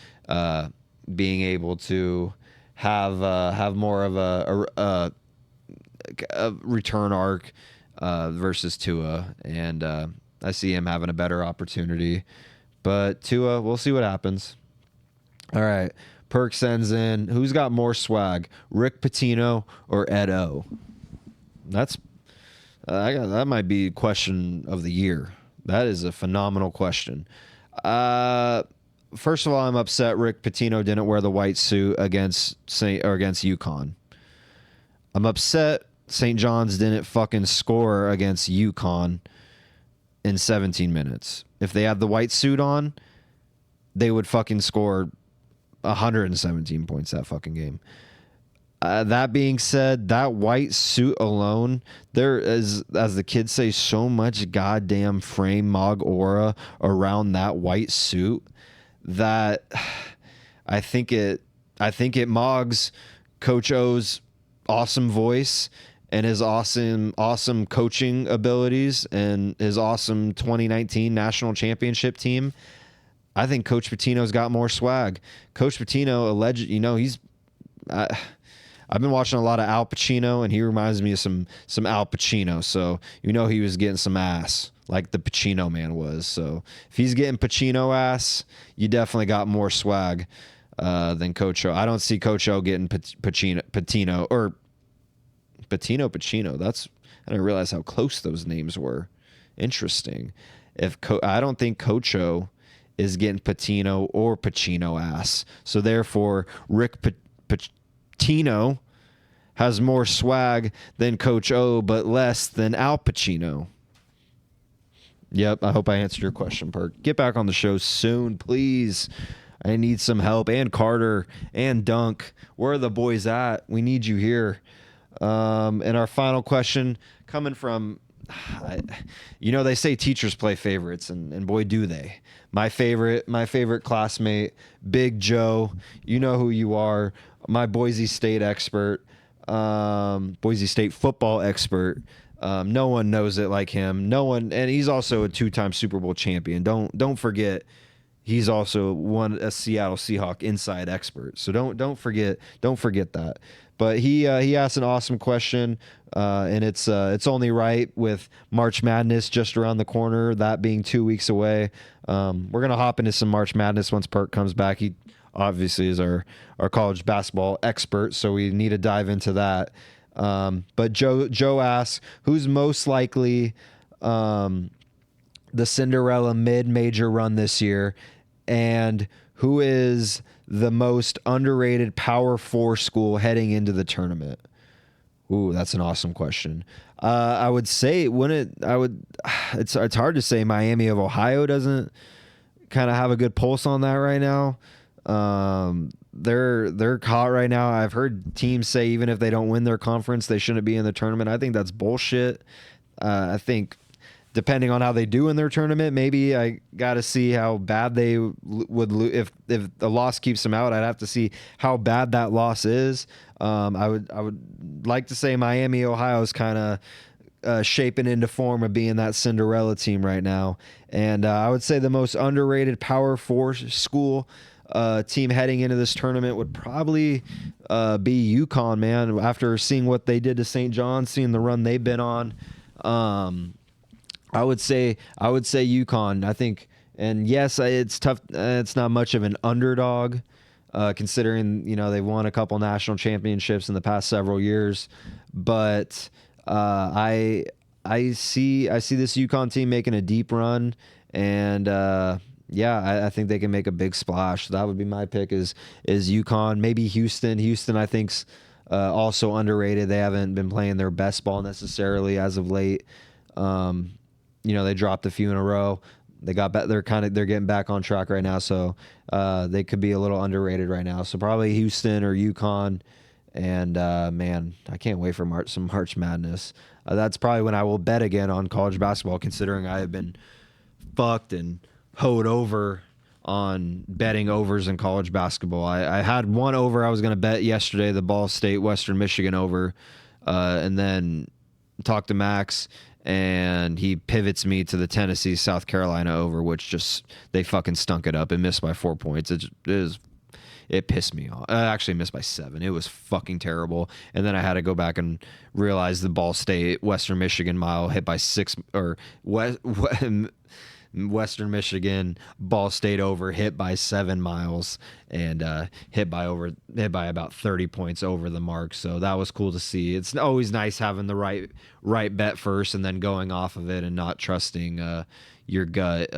[SPEAKER 2] being able to have more of a return arc versus Tua, and I see him having a better opportunity. But Tua, we'll see what happens. All right. Perk sends in, who's got more swag, Rick Pitino or Ed O? That might be question of the year. That is a phenomenal question. First of all, I'm upset Rick Pitino didn't wear the white suit against UConn. I'm upset St. John's didn't fucking score against UConn in 17 minutes. If they had the white suit on, they would fucking score 117 points that fucking game. That being said, that white suit alone, there is, as the kids say, so much goddamn frame mog aura around that white suit that I think it mogs Coach O's awesome voice and his awesome coaching abilities and his awesome 2019 national championship team. I think Coach Pitino's got more swag. Coach Pitino, I've been watching a lot of Al Pacino, and he reminds me of some Al Pacino. So he was getting some ass like the Pacino man was. So if he's getting Pacino ass, you definitely got more swag than Coach O. I don't see Coach O getting Patino or Pacino. I didn't realize how close those names were. Interesting. I don't think Coach O is getting Patino or Pacino ass. So therefore, Rick Pitino has more swag than Coach O, but less than Al Pacino. Yep, I hope I answered your question, Perk. Get back on the show soon, please. I need some help. And Carter and Dunk, where are the boys at? We need you here. And our final question coming from, they say teachers play favorites, and boy, do they. My favorite classmate, Big Joe, you know who you are, my Boise State expert, Boise State football expert. No one knows it like him. No one, and he's also a 2-time Super Bowl champion. Don't forget, he's also a Seattle Seahawk inside expert. So don't forget that. But he asked an awesome question, and it's only right with March Madness just around the corner, that being 2 weeks away. We're gonna hop into some March Madness once Perk comes back. He obviously is our college basketball expert, so we need to dive into that. But Joe asks, who's most likely the Cinderella mid-major run this year, and who is the most underrated Power 4 school heading into the tournament? Ooh, that's an awesome question. I would say it's hard to say Miami of Ohio doesn't kind of have a good pulse on that right now. They're caught right now. I've heard teams say even if they don't win their conference, they shouldn't be in the tournament. I think that's bullshit. I think depending on how they do in their tournament, maybe I got to see how bad they would lose. If the loss keeps them out, I'd have to see how bad that loss is. I would like to say Miami, Ohio is kind of shaping into form of being that Cinderella team right now. And I would say the most underrated Power 4 school team heading into this tournament would probably be UConn, man. After seeing what they did to St. John's, seeing the run they've been on, I would say UConn. I think, and yes, it's tough. It's not much of an underdog, considering they've won a couple national championships in the past several years. But I see this UConn team making a deep run, and yeah, I think they can make a big splash. That would be my pick is UConn, maybe Houston. Houston, I think's also underrated. They haven't been playing their best ball necessarily as of late. They dropped a few in a row. They got back. They're getting back on track right now. So they could be a little underrated right now. So probably Houston or UConn. And man, I can't wait for some March Madness. That's probably when I will bet again on college basketball, considering I have been fucked and hoed over on betting overs in college basketball. I had one over I was going to bet yesterday, the Ball State Western Michigan over, and then talked to Max, and he pivots me to the Tennessee South Carolina over, which just they fucking stunk it up and missed by 4 points. It pissed me off. I actually missed by 7. It was fucking terrible. And then I had to go back and realize the Ball State Western Michigan mile hit by 6, or Western Michigan Ball State over hit by 7 miles and hit by about 30 points over the mark. So that was cool to see. It's always nice having the right bet first and then going off of it and not trusting your gut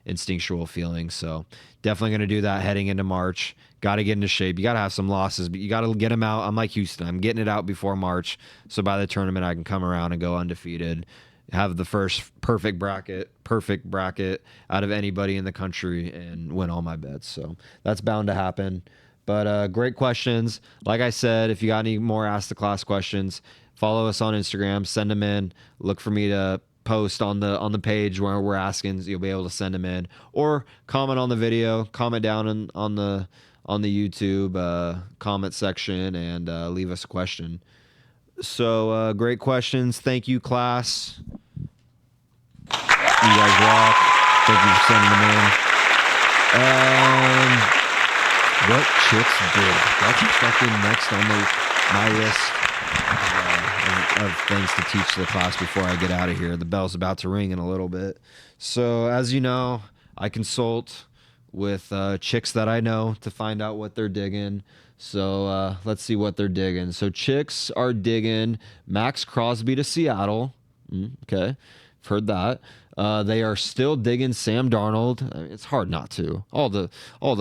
[SPEAKER 2] instinctual feelings. So definitely going to do that heading into March. Got to get into shape. You got to have some losses, but you got to get them out. I'm like Houston. I'm getting it out before March. So by the tournament, I can come around and go undefeated, have the first perfect bracket out of anybody in the country, and win all my bets. So that's bound to happen. But great questions. Like I said, if you got any more Ask the Class questions, follow us on Instagram. Send them in. Look for me to post on the page where we're asking. You'll be able to send them in, or comment on the video. Comment down on the YouTube comment section and leave us a question. So great questions. Thank you, class. You guys rock. Thank you for sending them in. What chicks did? That's fucking next on my list of things to teach the class before I get out of here. The bell's about to ring in a little bit. So as you know, I consult with chicks that I know to find out what they're digging. So let's see what they're digging. So chicks are digging Max Crosby to Seattle. Okay, I've heard that. They are still digging Sam Darnold. I mean, it's hard not to. All the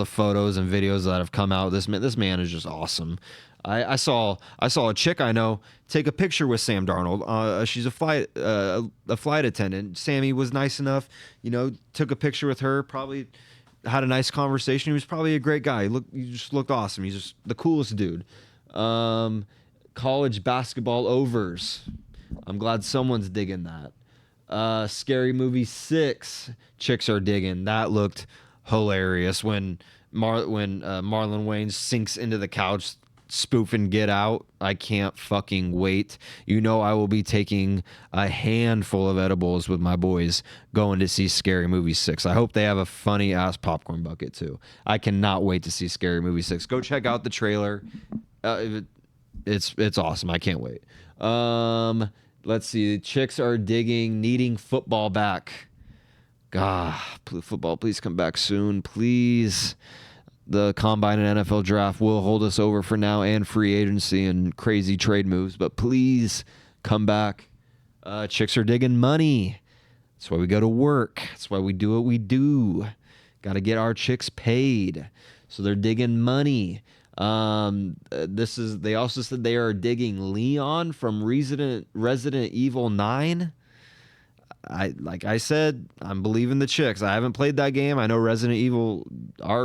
[SPEAKER 2] photos and videos that have come out. This man is just awesome. I saw a chick I know take a picture with Sam Darnold. She's a flight attendant. Sammy was nice enough, took a picture with her. Probably had a nice conversation. He was probably a great guy. He just looked awesome. He's just the coolest dude. College basketball overs. I'm glad someone's digging that. Scary Movie 6. Chicks are digging. That looked hilarious when Marlon Wayans sinks into the couch spoofing Get Out. I can't fucking wait. I will be taking a handful of edibles with my boys going to see Scary Movie 6. I hope they have a funny ass popcorn bucket too. I cannot wait to see Scary Movie 6. Go check out the trailer. It's awesome. I can't wait. Let's see. Chicks are digging needing football back. God, football, please come back soon. Please. The combine and NFL draft will hold us over for now, and free agency and crazy trade moves, but please come back. Chicks are digging money. That's why we go to work. That's why we do what we do. Got to get our chicks paid. So they're digging money. They also said they are digging Leon from Resident Evil 9. Like I said, I'm believing the chicks. I haven't played that game. I know Resident Evil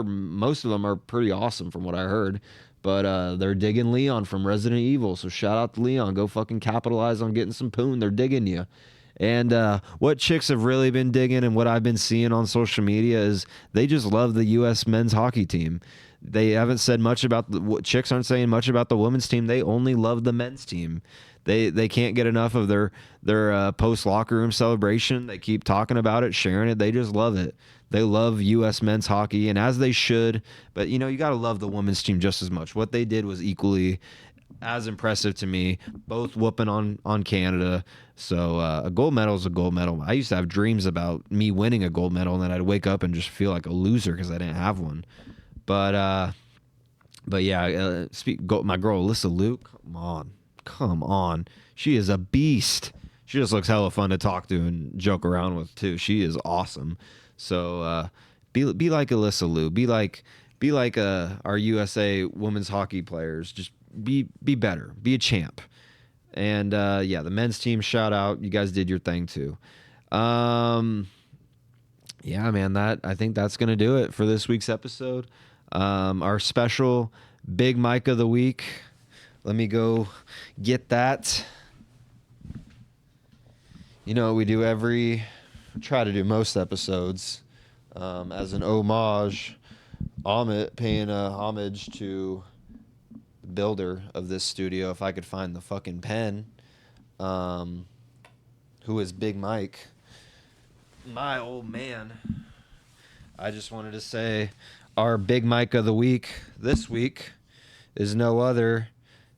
[SPEAKER 2] most of them are pretty awesome from what I heard, but they're digging Leon from Resident Evil. So shout out to Leon. Go fucking capitalize on getting some poon. They're digging you. And what chicks have really been digging and what I've been seeing on social media is they just love the U.S. men's hockey team. They haven't said much about chicks aren't saying much about the women's team. They only love the men's team. They can't get enough of their post locker room celebration. They keep talking about it, sharing it. They just love it. They love U.S. men's hockey, and as they should. But you got to love the women's team just as much. What they did was equally as impressive to me. Both whooping on Canada. So a gold medal is a gold medal. I used to have dreams about me winning a gold medal, and then I'd wake up and just feel like a loser because I didn't have one. But yeah, my girl Alyssa Luke. Come on. She is a beast. She just looks hella fun to talk to and joke around with too. She is awesome. So Be like Alyssa Liu. Be like our USA women's hockey players. Just be better. Be a champ. And yeah, the men's team, shout out. You guys did your thing too. Yeah, man, I think that's gonna do it for this week's episode. Our special Big Mike of the Week. Let me go get that. You know, we try to do most episodes as an homage, paying a homage to the builder of this studio, if I could find the fucking pen, who is Big Mike. My old man. I just wanted to say our Big Mike of the Week this week is no other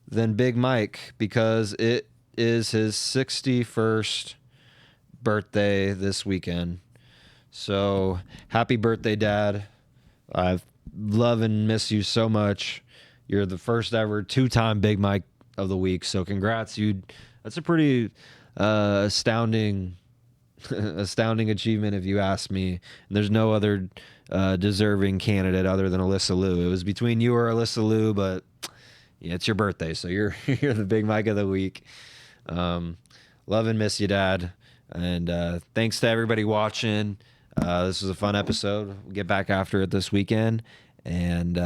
[SPEAKER 2] than Big Mike, because it is his 61st birthday this weekend. So happy birthday, Dad. I love and miss you so much. You're the first ever 2-time Big Mike of the Week, so congrats. That's a pretty astounding achievement, if you ask me. And there's no other deserving candidate other than Alyssa Liu. It was between you or Alyssa Liu, but yeah, it's your birthday, so you're the Big Mike of the Week. Love and miss you, Dad. And thanks to everybody watching. This was a fun episode. We'll get back after it this weekend. And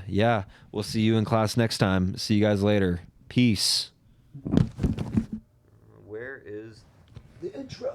[SPEAKER 2] yeah, we'll see you in class next time. See you guys later. Peace. Where is the intro?